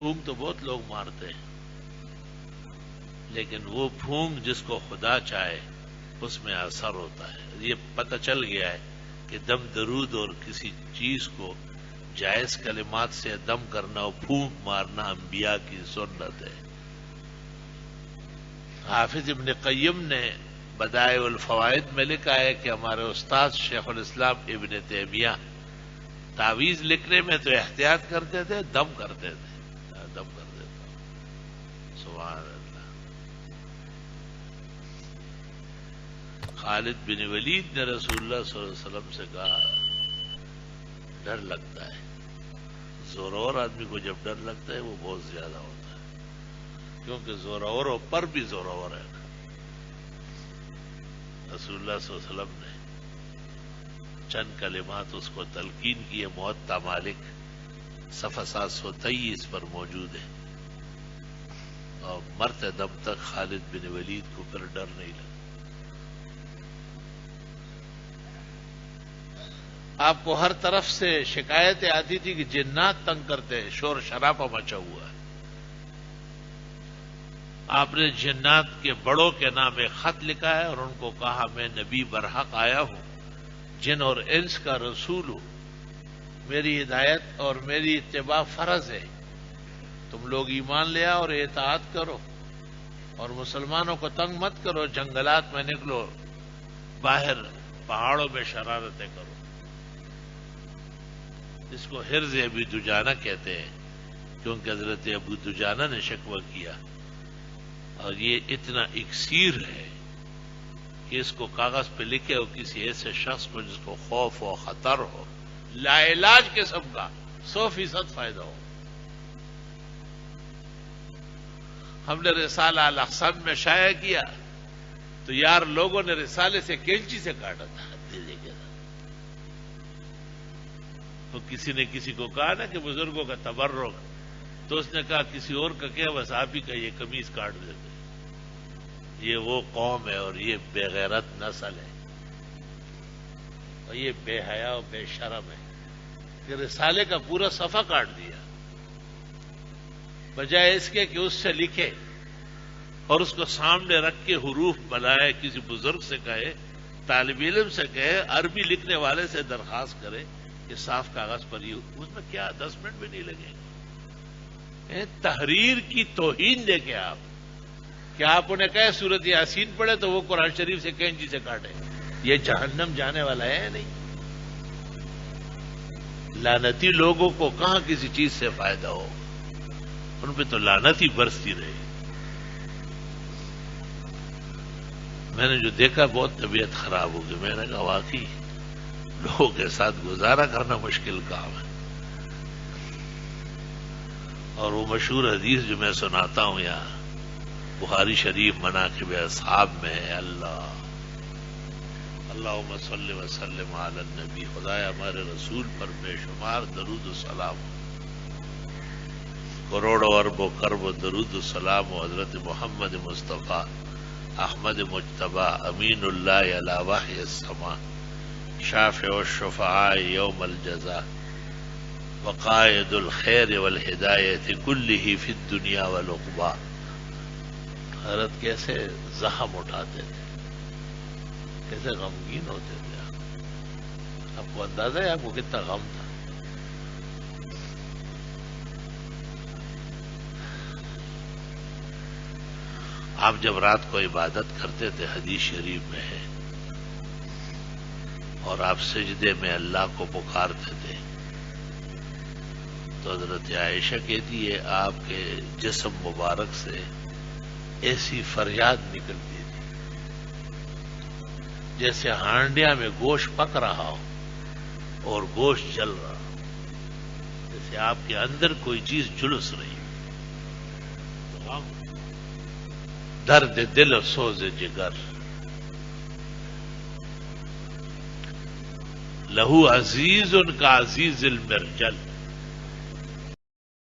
پھونک تو بہت لوگ مارتے ہیں، لیکن وہ پھونک جس کو خدا چاہے اس میں اثر ہوتا ہے. یہ پتہ چل گیا ہے کہ دم درود اور کسی چیز کو جائز کلمات سے دم کرنا اور پھونک مارنا انبیاء کی سنت ہے. حافظ ابن قیم نے بدائع الفوائد میں لکھا ہے کہ ہمارے استاد شیخ الاسلام ابن تیمیہ تعویذ لکھنے میں تو احتیاط کرتے تھے، دم کرتے تھے. دم کر دیتا ہوں. سبحان اللہ. خالد بن ولید نے رسول اللہ صلی اللہ علیہ وسلم سے کہا ڈر لگتا ہے. زورور آدمی کو جب ڈر لگتا ہے وہ بہت زیادہ ہوتا ہے، کیونکہ زوروروں پر بھی زورور ہے. رسول اللہ صلی اللہ علیہ وسلم نے چند کلمات اس کو تلقین کیے. موطا مالک صفحہ 723 پر موجود ہے، اور مرتے دم تک خالد بن ولید کو پھر ڈر نہیں لگا. آپ کو ہر طرف سے شکایتیں آتی تھی کہ جنات تنگ کرتے ہیں، شور شرابہ مچا ہوا ہے. آپ نے جنات کے بڑوں کے نام ایک خط لکھا ہے اور ان کو کہا میں نبی برحق آیا ہوں، جن اور انس کا رسول ہوں، میری ہدایت اور میری اتباع فرض ہے. تم لوگ ایمان لے آؤ اور اطاعت کرو، اور مسلمانوں کو تنگ مت کرو. جنگلات میں نکلو، باہر پہاڑوں میں شرارتیں کرو. اس کو حرز ابی دجانہ کہتے ہیں، کیونکہ حضرت ابو دجانہ نے شکوہ کیا. اور یہ اتنا اکسیر ہے کہ اس کو کاغذ پہ لکھے ہو کسی ایسے شخص کو جس کو خوف و خطر ہو، لا علاج قسم کا 100% فائدہ ہو. ہم نے رسالہ الاقسام میں شائع کیا تو یار لوگوں نے رسالے سے کینچی سے کاٹا تھا. تو کسی نے کسی کو کہا نا کہ بزرگوں کا تبرک، تو اس نے کہا کسی اور کا کیا، بس آپ ہی کا یہ قمیض کاٹ دیتے. یہ وہ قوم ہے اور یہ بے غیرت نسل ہے اور یہ بے حیا اور بے شرم ہے کہ رسالے کا پورا صفحہ کاٹ دیا، بجائے اس کے کہ اس سے لکھے اور اس کو سامنے رکھ کے حروف بلائے، کسی بزرگ سے کہے، طالب علم سے کہے، عربی لکھنے والے سے درخواست کرے کہ صاف کاغذ پر یہ، اس میں کیا 10 منٹ بھی نہیں لگے. تحریر کی توہین دے کے آپ کہ آپ انہیں کہے سورۃ یاسین پڑھے تو وہ قرآن شریف سے کینچی سے کاٹے. یہ جہنم جانے والا ہے نہیں. لعنتی لوگوں کو کہاں کسی چیز سے فائدہ ہو، ان پہ تو لعنت ہی برستی رہے. میں نے جو دیکھا بہت طبیعت خراب ہو گئی. میں نے کہا واقعی لوگوں کے ساتھ گزارا کرنا مشکل کام ہے. اور وہ مشہور حدیث جو میں سناتا ہوں یہاں بخاری شریف مناقب اصحاب میں ہے، اللہم صلی وسلم علی النبی، خدایا ہمارے رسول پر بے شمار درود و سلام، کروڑوں ارب و کرب و درود و سلام و حضرت محمد مصطفیٰ احمد مجتبی امین اللہ علی وحی السما، شافع الشفعاء یوم الجزا، وقائد الخیر والہدایت کلہ فی الدنیا والعقبیٰ. حضرت کیسے زخم اٹھاتے تھے، کیسے غمگین ہوتے تھے. آپ کو اندازہ ہے آپ کو کتنا غم تھا. آپ جب رات کو عبادت کرتے تھے، حدیث شریف میں ہے، اور آپ سجدے میں اللہ کو پکارتے تھے تو حضرت عائشہ کہتی ہے آپ کے جسم مبارک سے ایسی فریاد نکلتی تھی جیسے ہانڈیا میں گوشت پک رہا ہو اور گوشت جل رہا ہو، جیسے آپ کے اندر کوئی چیز جلس رہی ہو. درد دل افسوس جگر، لہو عزیز ان کا عزیز المرجل.